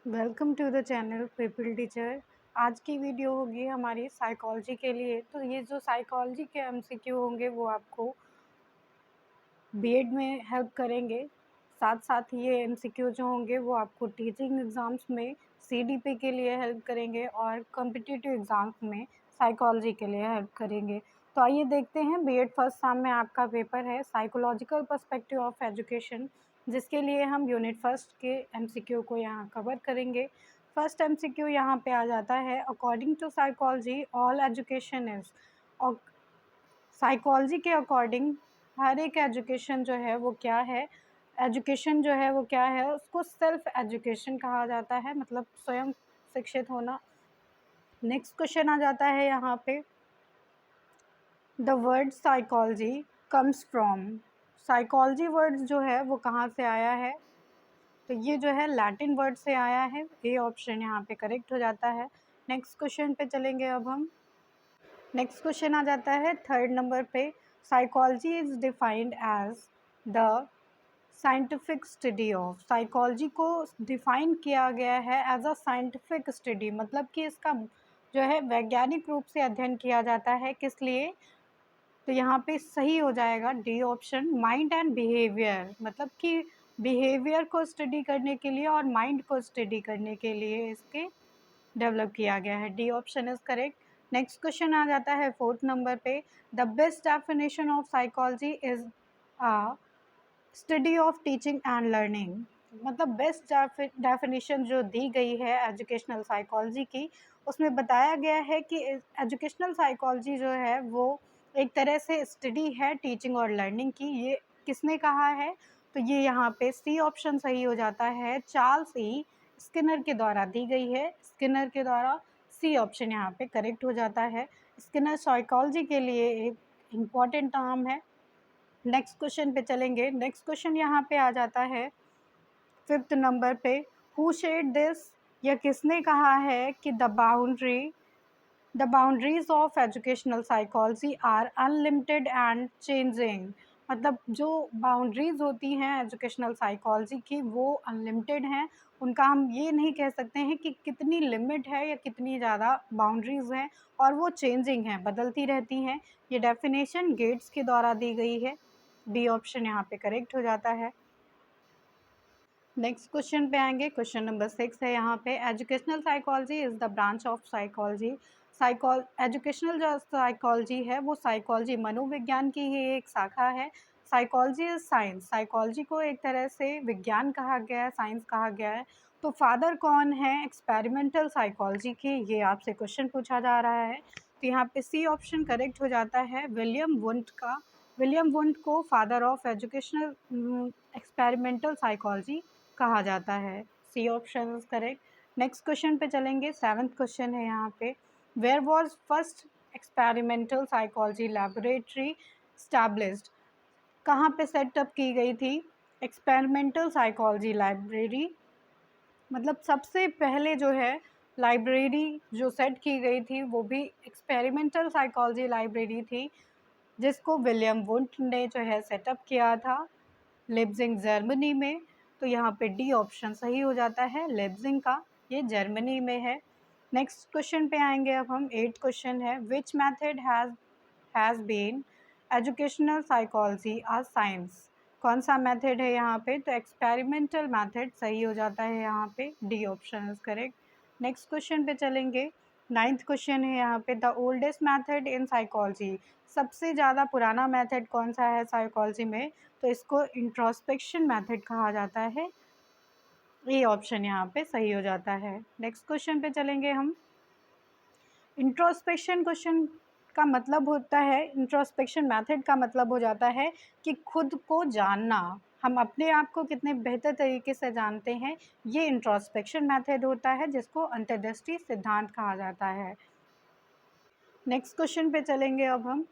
Welcome to the channel people teacher. आज की video होगी हमारी साइकोलॉजी के लिए। तो ये जो साइकोलॉजी के एमसीक्यू होंगे वो आपको बीएड में हेल्प करेंगे। साथ साथ ये एमसीक्यू जो होंगे वो आपको टीचिंग एग्ज़ाम्स में सीडीपी के लिए हेल्प करेंगे और कॉम्पिटिटिव एग्ज़ाम्स में साइकोलॉजी के लिए हेल्प करेंगे। तो आइए देखते हैं। बीएड फर्स्ट सेम में आपका पेपर है साइकोलॉजिकल पर्सपेक्टिव ऑफ एजुकेशन, जिसके लिए हम यूनिट फर्स्ट के एमसीक्यू को यहाँ कवर करेंगे। फर्स्ट एमसीक्यू यहाँ पे आ जाता है, according to psychology all education is. और साइकोलॉजी के अकॉर्डिंग हर एक एजुकेशन जो है वो क्या है, एजुकेशन जो है वो क्या है, उसको सेल्फ एजुकेशन कहा जाता है, मतलब स्वयं शिक्षित होना। नेक्स्ट क्वेश्चन आ जाता है यहाँ पे, the word psychology comes from. Psychology word जो है वो कहाँ से आया है, तो ये जो है लैटिन वर्ड से आया है। ए ऑप्शन यहाँ पे करेक्ट हो जाता है। नेक्स्ट क्वेश्चन पे चलेंगे अब हम। नेक्स्ट क्वेश्चन आ जाता है थर्ड नंबर पे, psychology is defined as the scientific study of. Psychology को डिफाइन किया गया है एज अ साइंटिफिक स्टडी, मतलब कि इसका जो है वैज्ञानिक रूप से अध्ययन किया जाता है। किस लिए, तो यहाँ पे सही हो जाएगा D option, mind and behaviour, मतलब कि बिहेवियर को स्टडी करने के लिए और माइंड को स्टडी करने के लिए इसके डेवलप किया गया है। D option is correct. Next question आ जाता है फोर्थ नंबर पे, the best definition of psychology is a study of teaching and learning. मतलब बेस्ट डेफिनेशन जो दी गई है एजुकेशनल साइकोलॉजी की, उसमें बताया गया है कि एजुकेशनल साइकोलॉजी जो है वो एक तरह से स्टडी है टीचिंग और लर्निंग की। ये किसने कहा है, तो ये यहाँ पे सी ऑप्शन सही हो जाता है, चार्ल्स ई स्किनर के द्वारा दी गई है। स्किनर के द्वारा सी ऑप्शन यहाँ पे करेक्ट हो जाता है। स्किनर साइकोलॉजी के लिए एक इम्पॉर्टेंट नाम है। नेक्स्ट क्वेश्चन पे चलेंगे। नेक्स्ट क्वेश्चन यहाँ पे आ जाता है फिफ्थ नंबर पे, हु शेड दिस। यह किसने कहा है कि the boundaries of educational psychology are unlimited and changing. मतलब जो बाउंड्रीज होती हैं एजुकेशनल साइकोलॉजी की वो अनलिमिटेड हैं। उनका हम ये नहीं कह सकते हैं कि कितनी लिमिट है या कितनी ज़्यादा बाउंड्रीज हैं, और वो चेंजिंग हैं, बदलती रहती हैं। ये डेफिनेशन गेट्स के द्वारा दी गई है। डी ऑप्शन यहाँ पे करेक्ट हो जाता है। नेक्स्ट क्वेश्चन पे आएंगे। क्वेश्चन नंबर 6 है यहाँ पे, educational psychology is the branch of psychology. Educational जो साइकोलॉजी है वो साइकोलॉजी मनोविज्ञान की ही एक शाखा है। Psychology is science. साइकोलॉजी को एक तरह से विज्ञान कहा गया है, साइंस कहा गया है। तो फादर कौन है एक्सपेरिमेंटल साइकोलॉजी के, ये आपसे क्वेश्चन पूछा जा रहा है। तो यहाँ पे सी ऑप्शन करेक्ट हो जाता है, विलियम वुंट का। विलियम वुंट को father of educational experimental psychology कहा जाता है। C option is correct. Next question पे चलेंगे। सेवन्थ क्वेश्चन है यहाँ पे, where was first experimental psychology laboratory established. कहाँ पे सेटअप की गई थी एक्सपेरिमेंटल साइकोलॉजी लाइब्रेरी, मतलब सबसे पहले जो है लाइब्रेरी जो सेट की गई थी वो भी एक्सपेरिमेंटल साइकोलॉजी लाइब्रेरी थी, जिसको विलियम वुंट ने जो है सेटअप किया था लेप्जिंग जर्मनी में। तो यहाँ पे डी ऑप्शन सही हो जाता है, लेप्जिंग का, ये जर्मनी में है। नेक्स्ट क्वेश्चन पे आएंगे अब हम। 8th क्वेश्चन है, which method has been educational psychology as science. कौन सा मेथड है यहाँ पे, तो एक्सपेरिमेंटल मेथड सही हो जाता है यहाँ पे, D option is correct. Next question पे चलेंगे। 9th क्वेश्चन है यहाँ पे, the oldest method in psychology. सबसे ज़्यादा पुराना मेथड कौन सा है साइकोलॉजी में, तो इसको इंट्रोस्पेक्शन मेथड कहा जाता है। ये ऑप्शन यहाँ पे सही हो जाता है। नेक्स्ट क्वेश्चन पे चलेंगे हम। इंट्रोस्पेक्शन क्वेश्चन का मतलब होता है, इंट्रोस्पेक्शन मेथड का मतलब हो जाता है कि खुद को जानना, हम अपने आप को कितने बेहतर तरीके से जानते हैं, ये इंट्रोस्पेक्शन मेथड होता है, जिसको अंतर्दृष्टि सिद्धांत कहा जाता है। नेक्स्ट क्वेश्चन पे चलेंगे अब हम।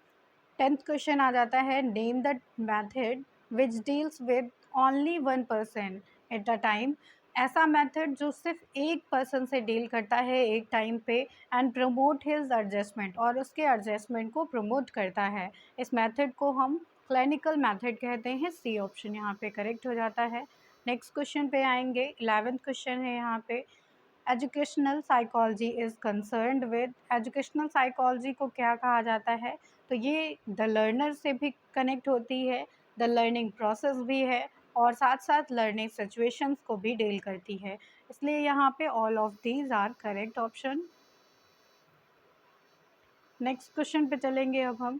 10th क्वेश्चन आ जाता है, name the method which deals with only 1% at a time. ऐसा मेथड जो सिर्फ एक पर्सन से डील करता है एक टाइम पे, एंड प्रमोट हिज एडजस्टमेंट, और उसके एडजस्टमेंट को प्रमोट करता है। इस मेथड को हम क्लिनिकल मेथड कहते हैं। सी ऑप्शन यहाँ पे करेक्ट हो जाता है। नेक्स्ट क्वेश्चन पे आएंगे। 11th क्वेश्चन है यहाँ पे, educational psychology is concerned with, educational psychology को क्या कहा जाता है, तो ये द लर्नर से भी कनेक्ट होती है, द लर्निंग प्रोसेस भी है और साथ साथ लर्निंग सिचुएशंस को भी डील करती है, इसलिए यहाँ पे all of these are correct option. Next question पे चलेंगे अब हम।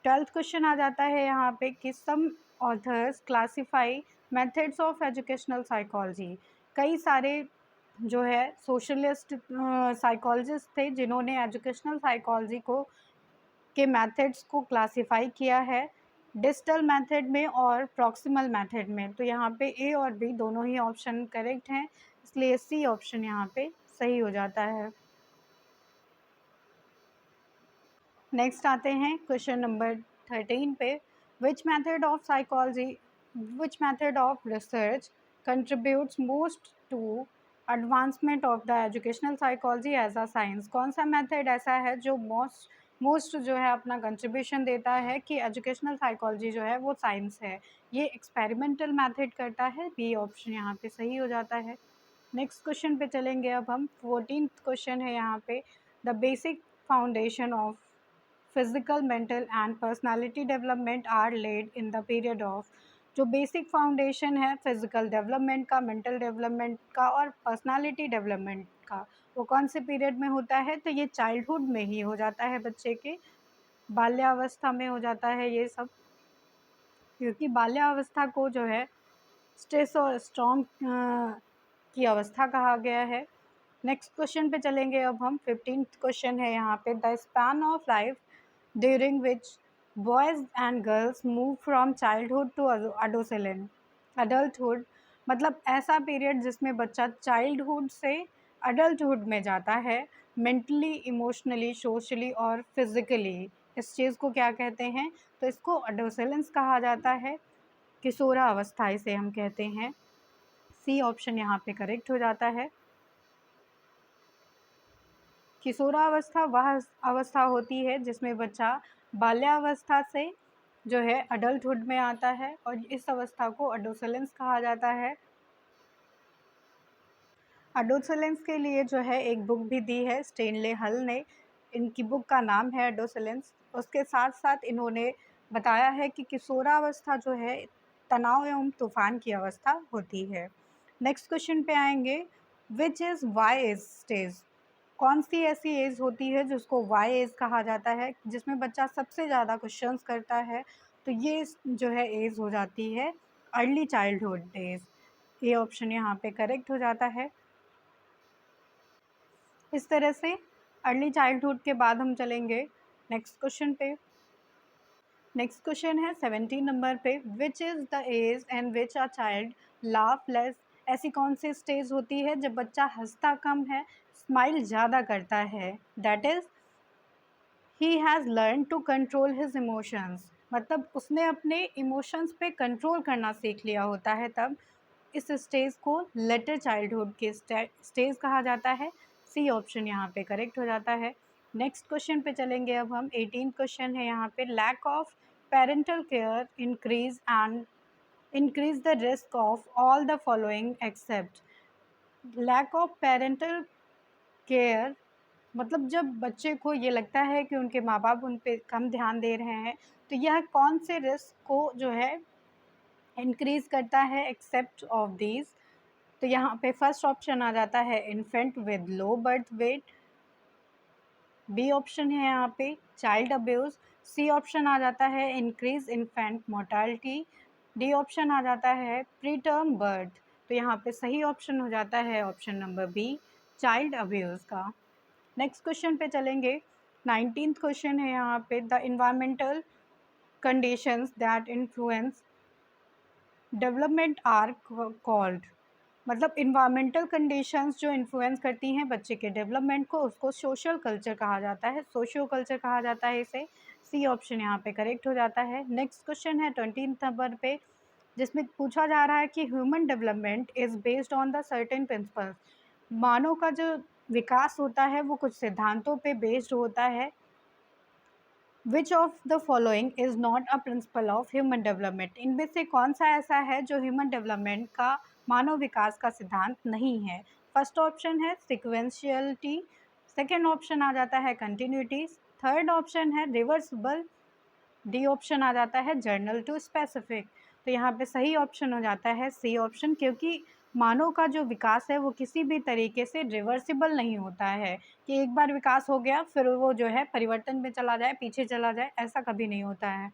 12th क्वेश्चन आ जाता है यहाँ पे कि some authors classify methods of educational psychology. कई सारे जो है सोशलिस्ट साइकोलॉजिस्ट थे जिन्होंने एजुकेशनल साइकोलॉजी को के मेथड्स को क्लासीफाई किया है डिजिटल मेथड में और प्रॉक्सिमल मेथड में। तो यहाँ पे ए और बी दोनों ही ऑप्शन करेक्ट हैं, इसलिए सी ऑप्शन यहाँ पे सही हो जाता है। नेक्स्ट आते हैं क्वेश्चन नंबर 13 पे। Which method of psychology, which method of research contributes most to advancement of the educational psychology as a science. कौन सा मेथड ऐसा है जो मोस्ट जो है अपना कंट्रीब्यूशन देता है कि एजुकेशनल साइकोलॉजी जो है वो साइंस है। ये एक्सपेरिमेंटल मेथड करता है, बी ऑप्शन यहाँ पे सही हो जाता है। नेक्स्ट क्वेश्चन पे चलेंगे अब हम। 14th क्वेश्चन है यहाँ पे, the basic foundation of physical, mental and personality development are laid in the period of. जो बेसिक फाउंडेशन है फिजिकल डेवलपमेंट का, मेंटल डेवलपमेंट का और पर्सनालिटी डेवलपमेंट का, वो कौन से पीरियड में होता है, तो ये चाइल्डहुड में ही हो जाता है, बच्चे के बाल्यावस्था में हो जाता है ये सब, क्योंकि बाल्यावस्था को जो है स्ट्रेस और स्ट्रॉन्ग की अवस्था कहा गया है। नेक्स्ट क्वेश्चन पे चलेंगे अब हम। 15th क्वेश्चन है यहाँ पे, the span of life during which boys and girls move from childhood to adulthood. मतलब ऐसा पीरियड जिसमें बच्चा चाइल्डहुड से अडल्टहुड में जाता है, मेंटली, इमोशनली, सोशली और फिज़िकली। इस चीज़ को क्या कहते हैं, तो इसको अडोसेलेंस कहा जाता है, किशोरावस्था इसे हम कहते हैं। सी ऑप्शन यहाँ पे करेक्ट हो जाता है। किशोरावस्था वह अवस्था होती है जिसमें बच्चा बाल्यावस्था से जो है अडल्टहुड में आता है और इस अवस्था को अडोसेलेंस कहा जाता है। अडोसेलेंस के लिए जो है एक बुक भी दी है स्टेनले हल ने, इनकी बुक का नाम है अडोसेलेंस। उसके साथ साथ इन्होंने बताया है कि किशोरावस्था जो है तनाव एवं तूफान की अवस्था होती है। नेक्स्ट क्वेश्चन पे आएंगे, which is Y age stage. कौन सी ऐसी एज होती है जिसको वाई एज कहा जाता है, जिसमें बच्चा सबसे ज़्यादा क्वेश्चंस करता है, तो ये जो है एज हो जाती है अर्ली चाइल्डहुड एज। ये ऑप्शन यहाँ पे करेक्ट हो जाता है। इस तरह से अर्ली चाइल्डहुड के बाद हम चलेंगे नेक्स्ट क्वेश्चन पे। नेक्स्ट क्वेश्चन है 17 नंबर पे, which is the age and which a child laugh less. ऐसी कौन सी स्टेज होती है जब बच्चा हंसता कम है, स्माइल ज़्यादा करता है, that is he has learn to control his emotions. मतलब उसने अपने इमोशंस पे कंट्रोल करना सीख लिया होता है, तब इस स्टेज को लेटर चाइल्डहुड के स्टेज कहा जाता है। सी ऑप्शन यहाँ पे करेक्ट हो जाता है। नेक्स्ट क्वेश्चन पे चलेंगे अब हम। 18 क्वेश्चन है यहाँ पे, lack of parental care increase the risk of all the following except. Lack of parental care मतलब जब बच्चे को ये लगता है कि उनके माँ बाप उन पे कम ध्यान दे रहे हैं, तो यह कौन से रिस्क को जो है इंक्रीज़ करता है एक्सेप्ट ऑफ दीज। तो यहाँ पे फर्स्ट ऑप्शन आ जाता है infant with low birth weight, B option है यहाँ पे चाइल्ड अब्यूज़, सी ऑप्शन आ जाता है increase infant mortality, D option आ जाता है प्री टर्म बर्थ। तो यहाँ पे सही ऑप्शन हो जाता है option number B, child abuse का। नेक्स्ट क्वेश्चन पे चलेंगे। 19th क्वेश्चन है यहाँ पे, the environmental conditions that influence development are called. मतलब इन्वायरमेंटल कंडीशंस जो इन्फ्लुएंस करती हैं बच्चे के डेवलपमेंट को, उसको सोशल कल्चर कहा जाता है, सोशियो कल्चर कहा जाता है इसे। सी ऑप्शन यहाँ पे करेक्ट हो जाता है। नेक्स्ट क्वेश्चन है 20th नंबर पे, जिसमें पूछा जा रहा है कि human development is based on the certain principles. मानव का जो विकास होता है वो कुछ सिद्धांतों पे बेस्ड होता है। विच of the following is not a principle of human development. इनमें से कौन सा ऐसा है जो ह्यूमन डेवलपमेंट का, मानव विकास का सिद्धांत नहीं है। फर्स्ट ऑप्शन है सिक्वेंशियलिटी, सेकेंड ऑप्शन आ जाता है कंटिन्यूटी, थर्ड ऑप्शन है रिवर्सिबल, डी ऑप्शन आ जाता है जर्नल टू स्पेसिफिक। तो यहाँ पे सही ऑप्शन हो जाता है सी ऑप्शन, क्योंकि मानव का जो विकास है वो किसी भी तरीके से रिवर्सिबल नहीं होता है कि एक बार विकास हो गया फिर वो जो है परिवर्तन में चला जाए, पीछे चला जाए, ऐसा कभी नहीं होता है।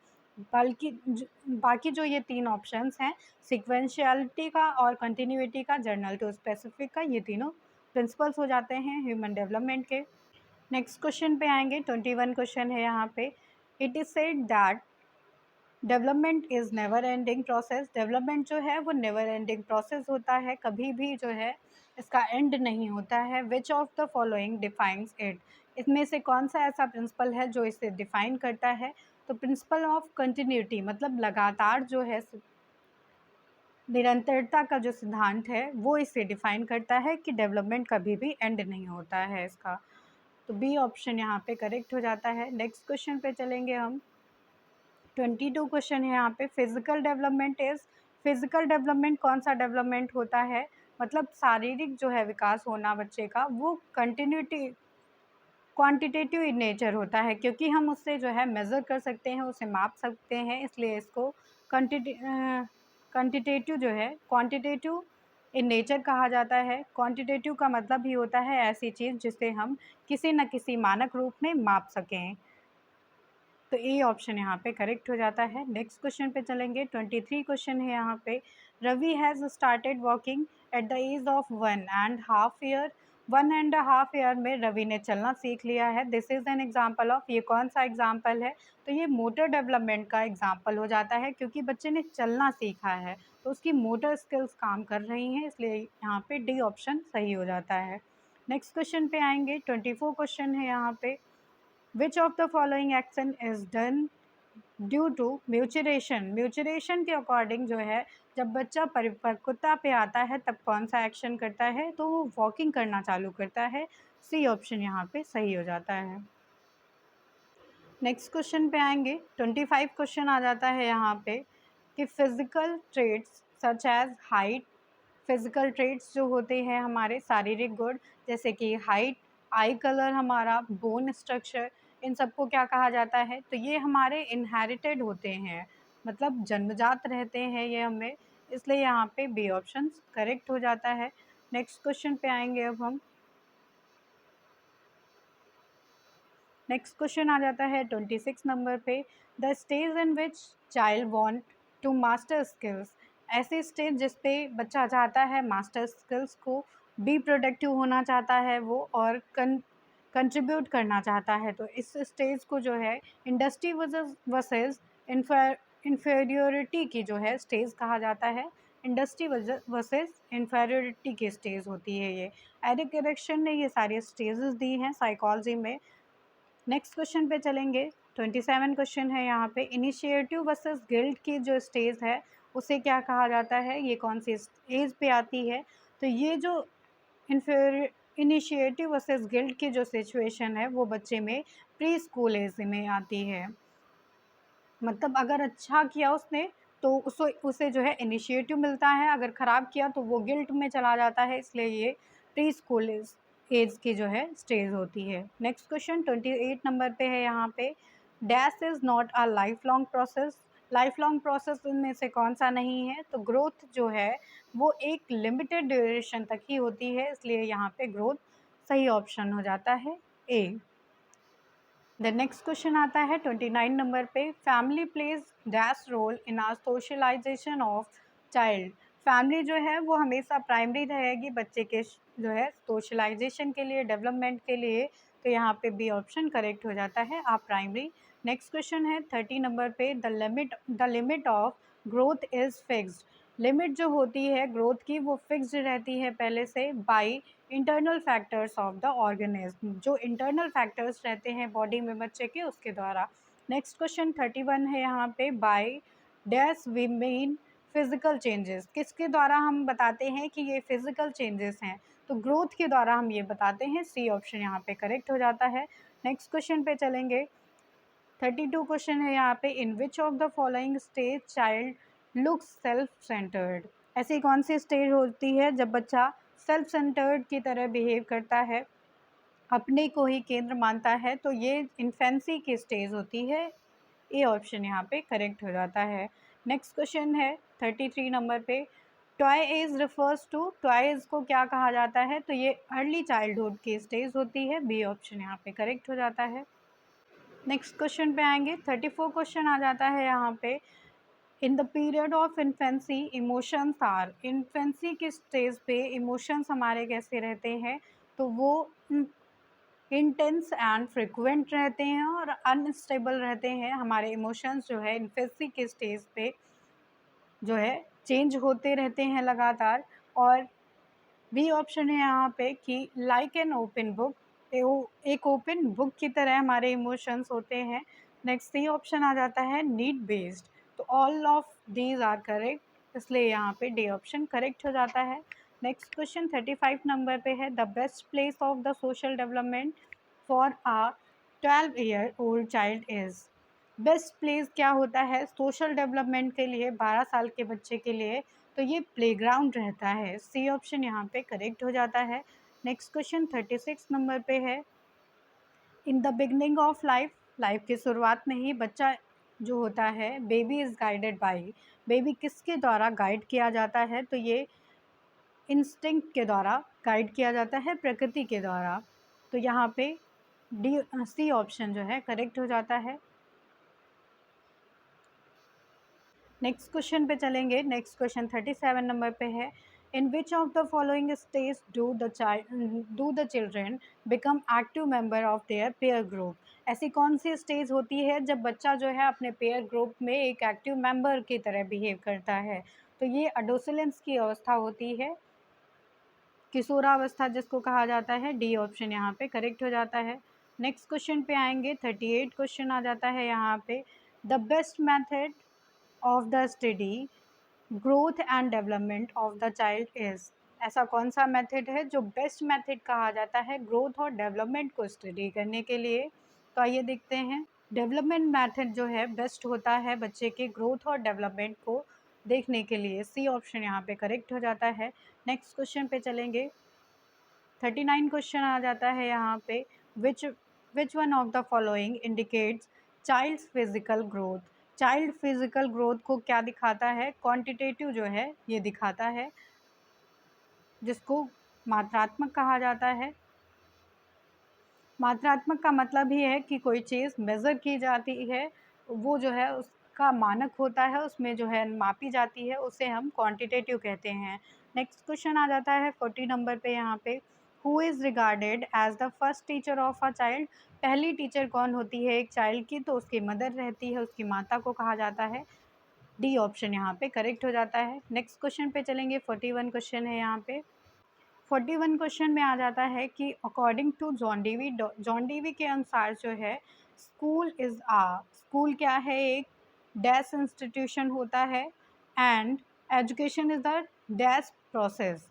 बल्कि बाकी जो ये तीन ऑप्शंस हैं, सिक्वेंशियलिटी का और कंटिन्यूटी का, जर्नल टू स्पेसिफिक का, ये तीनों प्रिंसिपल्स हो जाते हैं ह्यूमन डेवलपमेंट के। नेक्स्ट क्वेश्चन पे आएंगे, 21 क्वेश्चन है यहाँ पे। It is said that development is never ending process. Development जो है वो नेवर एंडिंग प्रोसेस होता है, कभी भी जो है इसका एंड नहीं होता है। विच of the following defines it. इसमें से कौन सा ऐसा प्रिंसिपल है जो इसे डिफाइन करता है? तो प्रिंसिपल ऑफ कंटिन्यूटी, मतलब लगातार जो है निरंतरता का जो सिद्धांत है वो इसे डिफाइन करता है कि डेवलपमेंट कभी भी एंड नहीं होता है इसका। तो बी ऑप्शन यहाँ पे करेक्ट हो जाता है। नेक्स्ट क्वेश्चन पे चलेंगे हम। 22 क्वेश्चन है यहाँ पे। Physical development is, physical development कौन सा डेवलपमेंट होता है? मतलब शारीरिक जो है विकास होना बच्चे का, वो क्वांटिटेटिव इन नेचर होता है, क्योंकि हम उससे जो है मेज़र कर सकते हैं, उसे माप सकते हैं, इसलिए इसको क्वांटिटेटिव जो है क्वांटिटेटिव इन नेचर कहा जाता है। क्वांटिटेटिव का मतलब ही होता है ऐसी चीज़ जिसे हम किसी न किसी मानक रूप में माप सकें। तो ए ऑप्शन यहाँ पे करेक्ट हो जाता है। नेक्स्ट क्वेश्चन पे चलेंगे। 23 क्वेश्चन है यहाँ पे। Ravi has started walking at the age of 1.5 year. 1.5 year में रवि ने चलना सीख लिया है। This is an example of, ये कौन सा एग्जाम्पल है? तो ये मोटर डेवलपमेंट का एग्जाम्पल हो जाता है, क्योंकि बच्चे ने चलना सीखा है तो उसकी मोटर स्किल्स काम कर रही हैं, इसलिए यहाँ पे डी ऑप्शन सही हो जाता है। नेक्स्ट क्वेश्चन पे आएंगे। 24 क्वेश्चन है यहाँ पे। Which of the following action is done due to maturation. Maturation के अकॉर्डिंग जो है जब बच्चा परिपक्वता पे आता है तब कौन सा एक्शन करता है? तो वो वॉकिंग करना चालू करता है। सी ऑप्शन यहाँ पे सही हो जाता है। नेक्स्ट क्वेश्चन पे आएंगे। 25 क्वेश्चन आ जाता है यहाँ पे कि physical traits such as height. Physical traits जो होते हैं हमारे शारीरिक गुण, जैसे कि हाइट, आई कलर, हमारा बोन स्ट्रक्चर, इन सबको क्या कहा जाता है? तो ये हमारे इनहेरिटेड होते हैं, मतलब जन्मजात रहते हैं ये हमें, इसलिए यहाँ पे बी ऑप्शन करेक्ट हो जाता है। नेक्स्ट क्वेश्चन पे आएंगे अब हम। नेक्स्ट क्वेश्चन आ जाता है 26 नंबर पे। The stage in which child want to master skills. ऐसी स्टेज जिस पे बच्चा चाहता है मास्टर स्किल्स को, बी प्रोडक्टिव होना चाहता है वो, और कंट्रीब्यूट करना चाहता है। तो इस स्टेज को जो है इंडस्ट्री वर्सेस इन्फेरियोरिटी की जो है स्टेज कहा जाता है। इंडस्ट्री वर्सेस इन्फेरियोरिटी की स्टेज होती है ये। एरिक एरिक्सन ने ये सारी स्टेजेस दी हैं साइकोलॉजी में। नेक्स्ट क्वेश्चन पे चलेंगे। 27 क्वेश्चन है यहाँ पे। इनिशिएटिव वर्सेस गिल्ट की जो स्टेज है उसे क्या कहा जाता है? ये कौन सी एज पे आती है? तो ये जो इनिशिएटिव वर्सेस गिल्ट की जो सिचुएशन है वो बच्चे में प्री स्कूल एज में आती है। मतलब अगर अच्छा किया उसने तो उसे जो है इनिशिएटिव मिलता है, अगर ख़राब किया तो वो गिल्ट में चला जाता है, इसलिए ये प्री स्कूल एज की जो है स्टेज होती है। नेक्स्ट क्वेश्चन 28 नंबर पे है यहाँ पे। Dash is not a life long process. Life long process इनमें से कौन सा नहीं है? तो ग्रोथ जो है वो एक लिमिटेड ड्यूरेशन तक ही होती है, इसलिए यहाँ पे ग्रोथ सही ऑप्शन हो जाता है ए। द नेक्स्ट क्वेश्चन आता है 29 नंबर पे। Family plays dash role in our socialization of child. Family जो है वो हमेशा प्राइमरी रहेगी बच्चे के जो है सोशलाइजेशन के लिए, डेवलपमेंट के लिए, तो यहाँ पे बी ऑप्शन करेक्ट हो जाता है, आप प्राइमरी। नेक्स्ट क्वेश्चन है 30 नंबर पे। The limit of growth is fixed. Limit जो होती है ग्रोथ की वो फिक्स्ड रहती है पहले से by internal factors of the organism. जो इंटरनल फैक्टर्स रहते हैं बॉडी में बच्चे के, उसके द्वारा। नेक्स्ट क्वेश्चन 31 है यहाँ पे। By dash we mean physical changes. किसके द्वारा हम बताते हैं कि ये फिजिकल चेंजेस हैं? तो ग्रोथ के द्वारा हम ये बताते हैं। सी ऑप्शन यहाँ पे करेक्ट हो जाता है। नेक्स्ट क्वेश्चन पे चलेंगे। 32 क्वेश्चन है यहाँ पे। In which of the following stage child looks self centred. ऐसी कौन सी स्टेज होती है जब बच्चा सेल्फ सेंटर्ड की तरह बिहेव करता है, अपने को ही केंद्र मानता है, तो ये इन्फेंसी की स्टेज होती है। ए ऑप्शन यहाँ पे करेक्ट हो जाता है। नेक्स्ट क्वेश्चन है 33 नंबर पे, toy age refers to, toys को क्या कहा जाता है? तो ये अर्ली चाइल्डहुड की स्टेज होती है। बी ऑप्शन यहाँ पे करेक्ट हो जाता है। नेक्स्ट क्वेश्चन पे आएंगे, 34 क्वेश्चन आ जाता है यहाँ पे, in the period of infancy emotions are, infancy के स्टेज पे इमोशंस हमारे कैसे रहते हैं? तो वो इंटेंस एंड फ्रिक्वेंट रहते हैं और अनस्टेबल रहते हैं। हमारे इमोशंस जो है इन्फेंसी के स्टेज पे जो है चेंज होते रहते हैं लगातार। और बी ऑप्शन है यहाँ पे कि लाइक एन ओपन बुक, एक ओपन बुक की तरह हमारे इमोशंस होते हैं। नेक्स्ट सी ऑप्शन आ जाता है नीड बेस्ड, तो all of these are correct, इसलिए यहाँ पे डी ऑप्शन करेक्ट हो जाता है। नेक्स्ट क्वेश्चन 35 नंबर पे है, the best place of the social development for uh 12-year-old child is, best place क्या होता है सोशल डेवलपमेंट के लिए 12 साल के बच्चे के लिए? तो ये प्लेग्राउंड रहता है। सी ऑप्शन यहाँ पे करेक्ट हो जाता है। नेक्स्ट क्वेश्चन 36 नंबर पे है, in the beginning of life, life की शुरुआत में ही बच्चा जो होता है, baby is guided by, baby किसके द्वारा गाइड किया जाता है? तो ये इंस्टिंक्ट के द्वारा गाइड किया जाता है, प्रकृति के द्वारा। तो यहाँ पे डी सी ऑप्शन जो है करेक्ट हो जाता है। नेक्स्ट क्वेश्चन पे चलेंगे। नेक्स्ट क्वेश्चन 37 नंबर पे है, in which of the following stage do the children become active member of their peer group, ऐसी कौन सी स्टेज होती है जब बच्चा जो है अपने पेयर ग्रुप में एक एक्टिव मेंबर की तरह बिहेव करता है? तो ये अडोसलेंस की अवस्था होती है, किशोरावस्था जिसको कहा जाता है। डी ऑप्शन यहाँ पे करेक्ट हो जाता है। नेक्स्ट क्वेश्चन पे आएंगे, 38 क्वेश्चन आ जाता है यहाँ पे, the best method of the study growth and development of the child is, ऐसा कौन सा मेथड है जो बेस्ट मेथड कहा जाता है ग्रोथ और डेवलपमेंट को स्टडी करने के लिए? तो आइए देखते हैं। डेवलपमेंट मेथड जो है बेस्ट होता है बच्चे के ग्रोथ और डेवलपमेंट को देखने के लिए। सी ऑप्शन यहाँ पे करेक्ट हो जाता है। नेक्स्ट क्वेश्चन पे चलेंगे, 39 क्वेश्चन आ जाता है यहाँ पे, which one of the following indicates child's physical growth, child physical growth को क्या दिखाता है? क्वांटिटेटिव जो है ये दिखाता है, जिसको मात्रात्मक कहा जाता है। मात्रात्मक का मतलब ही है कि कोई चीज़ मेज़र की जाती है, वो जो है उसका मानक होता है, उसमें जो है मापी जाती है, उसे हम क्वांटिटेटिव कहते हैं। नेक्स्ट क्वेश्चन आ जाता है 40 नंबर पे यहाँ पे, who is regarded as the first teacher of a child, पहली टीचर कौन होती है एक चाइल्ड की? तो उसकी मदर रहती है, उसकी माता को कहा जाता है। डी ऑप्शन यहाँ पे करेक्ट हो जाता है। नेक्स्ट क्वेश्चन पे चलेंगे, 41 क्वेश्चन है यहाँ पे। 41 क्वेश्चन में आ जाता है कि अकॉर्डिंग टू जॉन डीवी के अनुसार जो है स्कूल इज़ आ, स्कूल क्या है? एक डैश इंस्टीट्यूशन होता है, and education is the dash process.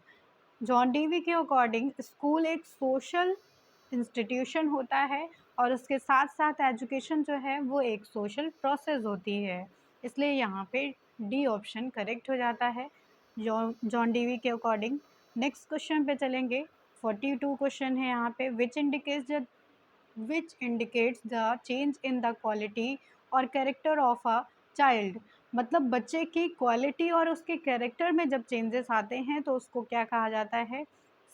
John Dewey के अकॉर्डिंग स्कूल एक सोशल इंस्टीट्यूशन होता है और उसके साथ साथ एजुकेशन जो है वो एक सोशल प्रोसेस होती है, इसलिए यहाँ पे डी ऑप्शन करेक्ट हो जाता है जॉन डीवी के अकॉर्डिंग। नेक्स्ट क्वेश्चन पे चलेंगे, 42 क्वेश्चन है यहाँ पे, which indicates the change in the quality और कैरेक्टर ऑफ अ चाइल्ड, मतलब बच्चे की क्वालिटी और उसके कैरेक्टर में जब चेंजेस आते हैं तो उसको क्या कहा जाता है?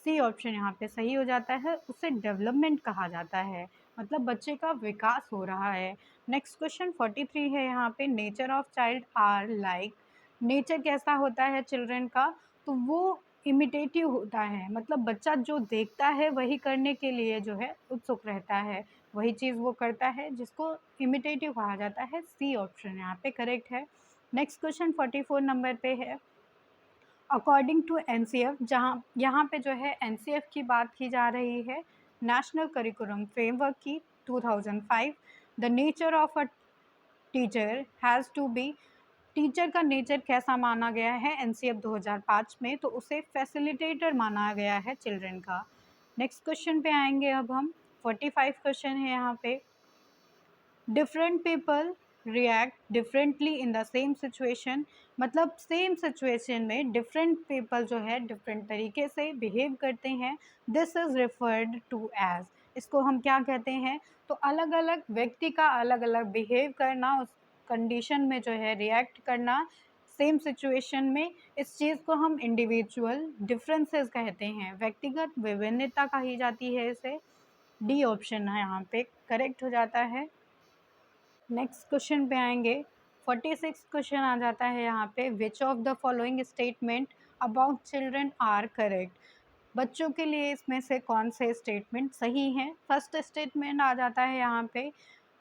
सी ऑप्शन यहाँ पे सही हो जाता है, उसे डेवलपमेंट कहा जाता है, मतलब बच्चे का विकास हो रहा है। नेक्स्ट क्वेश्चन 43 है यहाँ पे, nature of child are like, nature कैसा होता है चिल्ड्रन का? तो वो इमिटेटिव होता है, मतलब बच्चा जो देखता है वही करने के लिए जो है उत्सुक रहता है, वही चीज़ वो करता है, जिसको इमिटेटिव कहा जाता है। सी ऑप्शन यहाँ पे करेक्ट है। नेक्स्ट क्वेश्चन 44 नंबर पे है, अकॉर्डिंग टू एनसीएफ, जहाँ यहाँ पे जो है एनसीएफ की बात की जा रही है, नेशनल करिकुलम फ्रेमवर्क की 2005, the nature of a teacher has to be, teacher का नेचर कैसा माना गया है एनसीएफ 2005 में? तो उसे फैसिलिटेटर माना गया है चिल्ड्रन का। नेक्स्ट क्वेश्चन पे आएंगे अब हम, 45 क्वेश्चन है यहाँ पे, different people react differently in the same situation, मतलब सेम सिचुएशन में डिफरेंट पीपल जो है डिफरेंट तरीके से बिहेव करते हैं, this is referred to as, इसको हम क्या कहते हैं, तो अलग अलग व्यक्ति का अलग अलग बिहेव करना, उस कंडीशन में जो है रिएक्ट करना सेम सिचुएशन में, इस चीज़ को हम इंडिविजुअल डिफरेंसेस कहते हैं, व्यक्तिगत विभिन्नता कही जाती है इसे। डी ऑप्शन है यहाँ पे करेक्ट हो जाता है। नेक्स्ट क्वेश्चन पे आएंगे। 46 क्वेश्चन आ जाता है यहाँ पे, which of the following statement about children are correct, बच्चों के लिए इसमें से कौन से स्टेटमेंट सही हैं। फर्स्ट स्टेटमेंट आ जाता है यहाँ पे,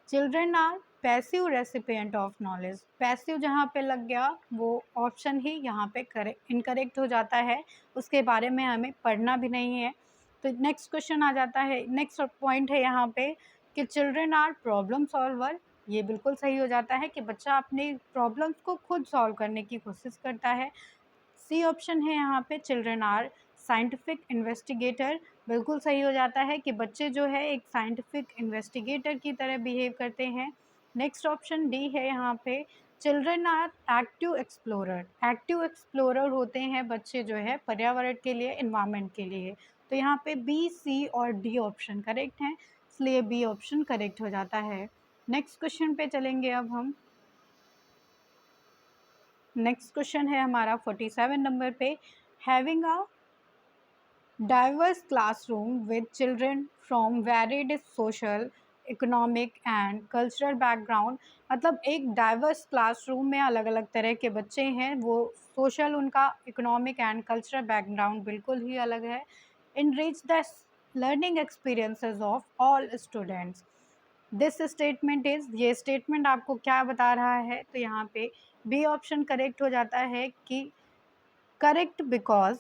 children are passive recipient of knowledge, passive जहाँ पे लग गया वो ऑप्शन ही यहाँ पे करेक्ट इनकरेक्ट हो जाता है, उसके बारे में हमें पढ़ना भी नहीं है। तो नेक्स्ट क्वेश्चन आ जाता है, नेक्स्ट पॉइंट है यहाँ पे कि चिल्ड्रन आर प्रॉब्लम सॉल्वर, ये बिल्कुल सही हो जाता है कि बच्चा अपने प्रॉब्लम्स को खुद सॉल्व करने की कोशिश करता है। सी ऑप्शन है यहाँ पे, चिल्ड्रन आर साइंटिफिक इन्वेस्टिगेटर, बिल्कुल सही हो जाता है कि बच्चे जो है एक साइंटिफिक इन्वेस्टिगेटर की तरह बिहेव करते हैं। नेक्स्ट ऑप्शन डी है यहाँ पे, children are active explorer, active explorer होते हैं बच्चे जो है पर्यावरण के लिए, इन्वायरमेंट के लिए। तो यहाँ पे बी, सी और डी ऑप्शन करेक्ट हैं, इसलिए बी ऑप्शन करेक्ट हो जाता है। नेक्स्ट क्वेश्चन पे चलेंगे अब हम। नेक्स्ट क्वेश्चन है हमारा 47 नंबर पे, having a diverse classroom with children from varied social, economic and cultural background, मतलब एक डाइवर्स क्लासरूम में अलग अलग तरह के बच्चे हैं, वो सोशल उनका इकोनॉमिक एंड कल्चरल बैकग्राउंड बिल्कुल ही अलग है, enrich the learning experiences of all students, this statement is, ये स्टेटमेंट आपको क्या बता रहा है, तो यहाँ पे बी ऑप्शन करेक्ट हो जाता है कि correct because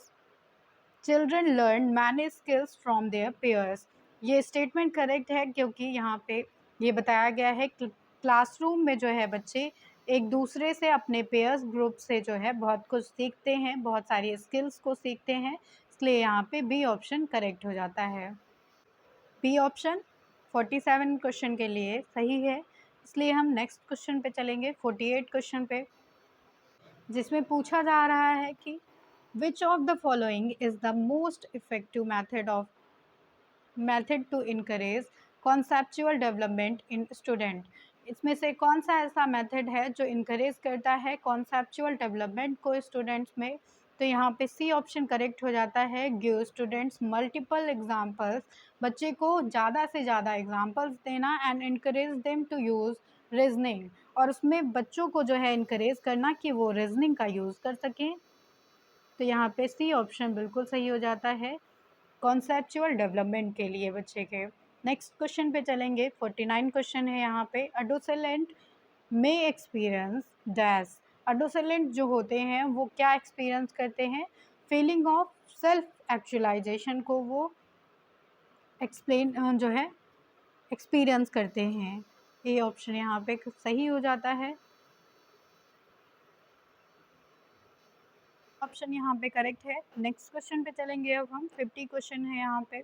children learn many skills from their peers, ये स्टेटमेंट करेक्ट है क्योंकि यहाँ पे ये बताया गया है कि क्लासरूम में जो है बच्चे एक दूसरे से, अपने पेयर्स ग्रुप से जो है बहुत कुछ सीखते हैं, बहुत सारी स्किल्स को सीखते हैं, इसलिए यहाँ पे बी ऑप्शन करेक्ट हो जाता है। बी ऑप्शन 47 क्वेश्चन के लिए सही है, इसलिए हम नेक्स्ट क्वेश्चन पे चलेंगे 48 क्वेश्चन पे, जिसमें पूछा जा रहा है कि which of the following is the most effective method to encourage conceptual development in student, इसमें से कौन सा ऐसा मेथड है जो इनकरेज करता है कॉन्सेप्चुअल डेवलपमेंट को स्टूडेंट्स में, तो यहाँ पे सी ऑप्शन करेक्ट हो जाता है, गिव स्टूडेंट्स मल्टीपल एग्जाम्पल्स, बच्चे को ज़्यादा से ज़्यादा एग्जाम्पल्स देना, and encourage them to use reasoning, और उसमें बच्चों को जो है इनकरेज करना कि वो रीजनिंग का यूज़ कर सकें, तो यहाँ पे सी ऑप्शन बिल्कुल सही हो जाता है कॉन्सेप्चुअल डेवलपमेंट के लिए बच्चे के। नेक्स्ट क्वेश्चन पे चलेंगे, 49 क्वेश्चन है यहाँ पे, अडोसेलेंट में एक्सपीरियंस डैश, अडोसेलेंट जो होते हैं वो क्या एक्सपीरियंस करते हैं, फीलिंग ऑफ सेल्फ एक्चुअलाइजेशन को वो एक्सप्लेन जो है एक्सपीरियंस करते हैं, ये ऑप्शन यहाँ पे सही हो जाता है, ऑप्शन यहाँ पे करेक्ट है। नेक्स्ट क्वेश्चन पे चलेंगे अब हम, 50 क्वेश्चन है यहाँ पे,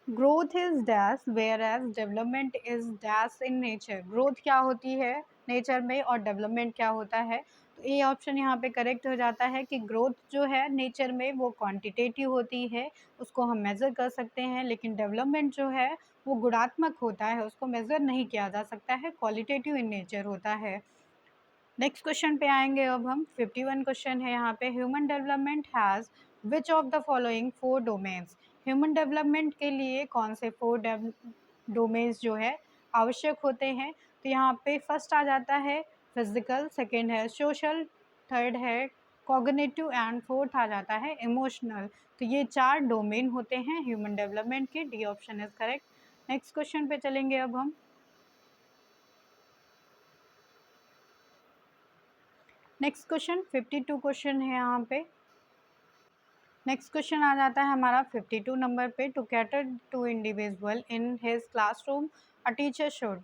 growth is dash whereas development is dash in nature, growth क्या होती है नेचर में और डेवलपमेंट क्या होता है, तो ये ऑप्शन यहाँ पे करेक्ट हो जाता है कि ग्रोथ जो है नेचर में वो क्वांटिटेटिव होती है, उसको हम मेज़र कर सकते हैं, लेकिन डेवलपमेंट जो है वो गुणात्मक होता है, उसको मेज़र नहीं किया जा सकता है, क्वालिटेटिव इन नेचर होता है। नेक्स्ट क्वेश्चन पे आएंगे अब हम, 51 क्वेश्चन है यहाँ पे, human development has which of the following 4 domains, human development के लिए कौन से 4 डोमेन्स जो है आवश्यक होते हैं, तो यहाँ पे फर्स्ट आ जाता है फिजिकल, सेकेंड है सोशल, थर्ड है कॉग्निटिव एंड फोर्थ आ जाता है इमोशनल, तो ये 4 डोमेन होते हैं ह्यूमन डेवलपमेंट के, D option is correct. Next question पे चलेंगे अब हम, नेक्स्ट क्वेश्चन 52 क्वेश्चन है यहाँ पे, नेक्स्ट क्वेश्चन आ जाता है हमारा 52 नंबर पे, to cater to individual in his classroom a teacher should,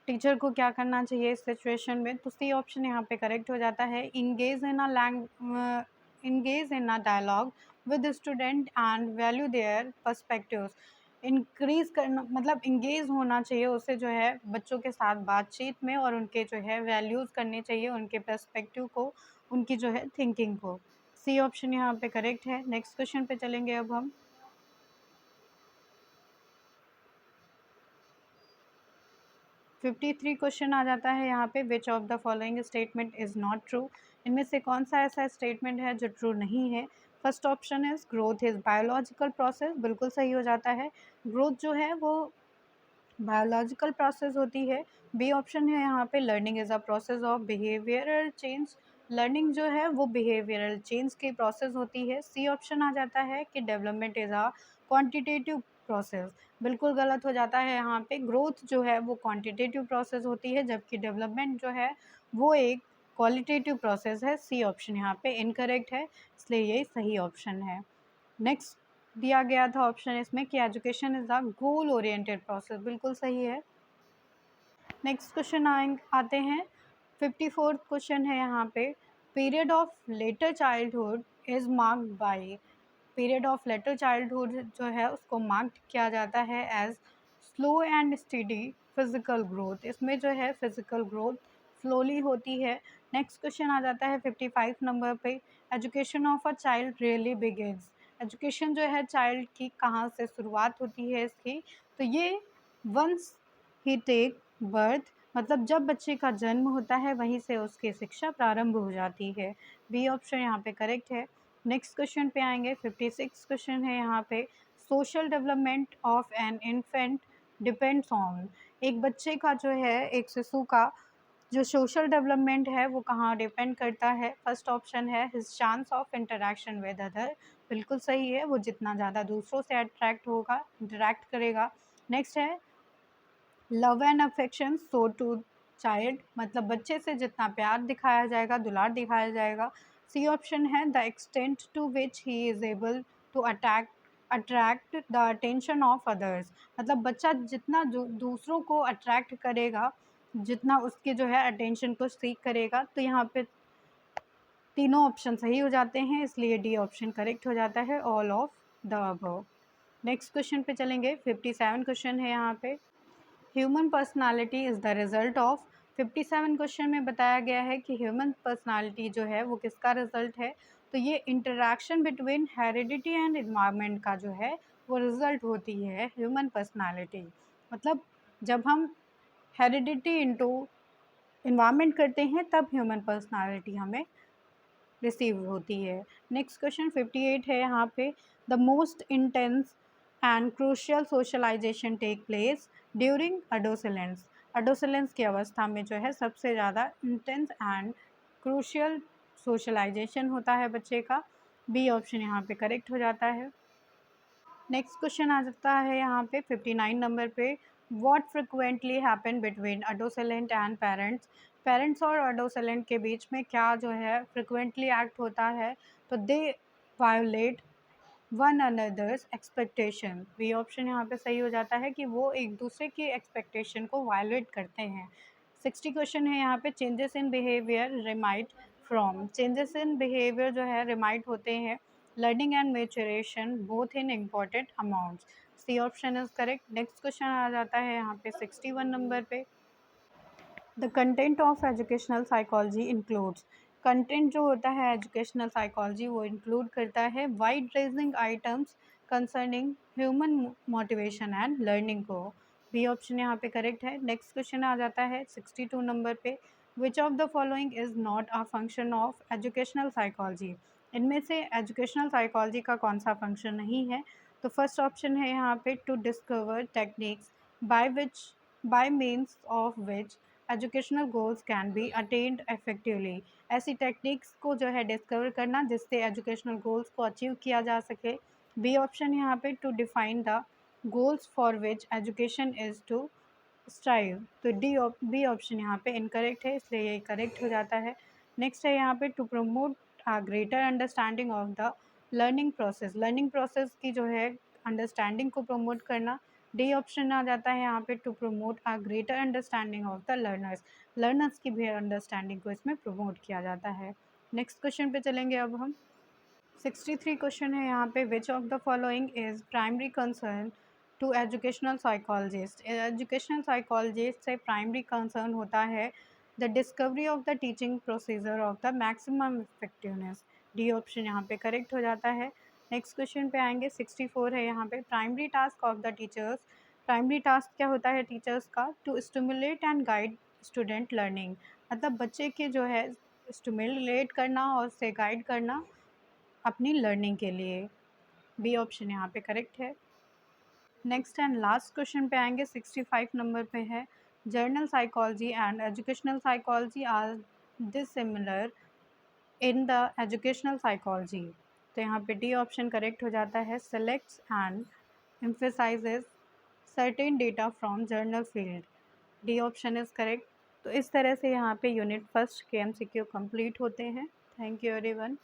teacher को क्या करना चाहिए इस सिचुएशन में, तो सी ऑप्शन यहाँ पे करेक्ट हो जाता है, engage in a dialogue with student and value their perspectives, increase करना मतलब इंगेज होना चाहिए उसे जो है बच्चों के साथ बातचीत में, और उनके जो है वैल्यूज़ करने चाहिए, उनके पर्सपेक्टिव को, उनकी जो है थिंकिंग को। सी ऑप्शन यहाँ पे करेक्ट है। नेक्स्ट क्वेश्चन पे चलेंगे अब हम। 53 क्वेश्चन आ जाता है यहाँ पे, which of the following statement is not true. इनमें से कौन सा ऐसा स्टेटमेंट है जो ट्रू नहीं है। First option is growth is biological process, बिल्कुल सही हो जाता है। ग्रोथ जो है वो बायोलॉजिकल प्रोसेस होती है। बी ऑप्शन है यहाँ पे, learning is a process of behavioural change, learning जो है वो बिहेवियरल चेंज की प्रोसेस होती है। सी ऑप्शन आ जाता है कि development is a quantitative process, बिल्कुल गलत हो जाता है यहाँ पे। ग्रोथ जो है वो क्वांटिटेटिव प्रोसेस होती है, जबकि डेवलपमेंट जो है वो एक क्वालिटेटिव प्रोसेस है। सी ऑप्शन यहाँ पे इनकरेक्ट है, इसलिए ये सही ऑप्शन है। नेक्स्ट दिया गया था ऑप्शन इसमें कि education is a goal oriented process, बिल्कुल सही है। नेक्स्ट क्वेश्चन आते हैं। 54th क्वेश्चन है यहाँ पे, period of later childhood is marked by, period of later childhood जो है उसको मार्क्ड किया जाता है as slow and steady physical growth, इसमें जो है फिजिकल ग्रोथ स्लोली होती है। नेक्स्ट क्वेश्चन आ जाता है 55 नंबर पे, education of a child really begins, education जो है चाइल्ड की कहाँ से शुरुआत होती है इसकी, तो ये वंस ही टेक बर्थ, मतलब जब बच्चे का जन्म होता है वहीं से उसकी शिक्षा प्रारंभ हो जाती है। बी ऑप्शन यहाँ पे करेक्ट है। नेक्स्ट क्वेश्चन पे आएंगे। 56 क्वेश्चन है यहाँ पे, social development of an infant depends on, एक बच्चे का जो है, एक शिशु का जो सोशल डेवलपमेंट है वो कहाँ डिपेंड करता है। फर्स्ट ऑप्शन है his chance of interaction with other, बिल्कुल सही है, वो जितना ज़्यादा दूसरों से अट्रैक्ट होगा, इंटरेक्ट करेगा। नेक्स्ट है love and affection show to child, मतलब बच्चे से जितना प्यार दिखाया जाएगा, दुलार दिखाया जाएगा। सी ऑप्शन है the extent to which he is able to attract the attention of others, मतलब बच्चा जितना दूसरों को अट्रैक्ट करेगा, जितना उसके जो है अटेंशन को सीख करेगा। तो यहाँ पे तीनों ऑप्शन सही हो जाते हैं, इसलिए डी ऑप्शन करेक्ट हो जाता है, all of the above. Next question पे चलेंगे। 57 क्वेश्चन है यहाँ पे, human personality is the result of, 57 question में बताया गया है कि ह्यूमन पर्सनालिटी जो है वो किसका रिज़ल्ट है। तो ये interaction between heredity and environment का जो है वो रिज़ल्ट होती है ह्यूमन पर्सनालिटी, मतलब जब हम हेरिडिटी इनटू इन्वायरमेंट करते हैं तब ह्यूमन पर्सनालिटी हमें रिसीव होती है। नेक्स्ट क्वेश्चन 58 है यहाँ पे, the most intense and crucial socialisation take place during adolescence, adolescence की अवस्था में जो है सबसे ज़्यादा इंटेंस एंड क्रूशियल सोशलाइजेशन होता है बच्चे का। बी ऑप्शन यहाँ पे करेक्ट हो जाता है। नेक्स्ट क्वेश्चन आ जाता है यहाँ पे 59 नंबर पे, what frequently happen between adolescent and parents, parents और अडोसेलेंट के बीच में क्या जो है फ्रिक्वेंटली एक्ट होता है। तो they violate one another's expectation, B option यहाँ पे सही हो जाता है कि वो एक दूसरे की एक्सपेक्टेशन को वायोलेट करते हैं। 60 क्वेश्चन है यहाँ पे, changes in behaviour remit from, changes in behaviour जो है रिमाइट होते हैं learning and maturation both in important amounts, C option is correct. Next question आ जाता है यहाँ पे 61 नंबर पे, the content of educational psychology includes, content जो होता है एजुकेशनल साइकोलॉजी वो इंक्लूड करता है wide ranging items concerning human motivation and learning को, बी ऑप्शन यहाँ पे करेक्ट है। नेक्स्ट क्वेश्चन आ जाता है 62 नंबर पे, which of the following is not a function of educational psychology, इनमें से एजुकेशनल साइकोलॉजी का कौन सा फंक्शन नहीं है। तो फर्स्ट ऑप्शन है यहाँ पे to discover techniques by which by means of which educational goals can be attained effectively, ऐसी टेक्निक्स को जो है डिस्कवर करना जिससे एजुकेशनल गोल्स को अचीव किया जा सके। बी ऑप्शन यहाँ पे to define the goals for which education is to strive, तो बी ऑप्शन यहाँ पे इनकरेक्ट है, इसलिए ये करेक्ट हो जाता है। नेक्स्ट है यहाँ पे to promote a greater understanding of the learning process की जो है अंडरस्टैंडिंग को प्रमोट करना। डी ऑप्शन आ जाता है यहाँ पे to promote a greater understanding of the learners की भी अंडरस्टैंडिंग को इसमें प्रमोट किया जाता है। नेक्स्ट क्वेश्चन पे चलेंगे अब हम। 63 क्वेश्चन है यहाँ पे, which of the following is primary concern to educational psychologist. Educational psychologist से प्राइमरी कंसर्न होता है the discovery of the teaching procedure of the maximum effectiveness. D option यहाँ पे करेक्ट हो जाता है। नेक्स्ट क्वेश्चन पे आएंगे, 64 है यहाँ पे। Primary task of the teachers. Primary task क्या होता है टीचर्स का? To stimulate and guide student learning, मतलब बच्चे के जो है स्टिमुलेट करना और उसे गाइड करना अपनी लर्निंग के लिए। बी ऑप्शन यहाँ पे करेक्ट है। नेक्स्ट एंड लास्ट क्वेश्चन पे आएंगे, 65 नंबर पे है। Journal psychology and educational psychology are dissimilar in the educational psychology. तो यहाँ पे डी ऑप्शन करेक्ट हो जाता है। Selects and emphasizes certain data from journal field। D option is correct. तो इस तरह से यहाँ पे यूनिट फर्स्ट के MCQ कंप्लीट होते हैं। Thank you everyone.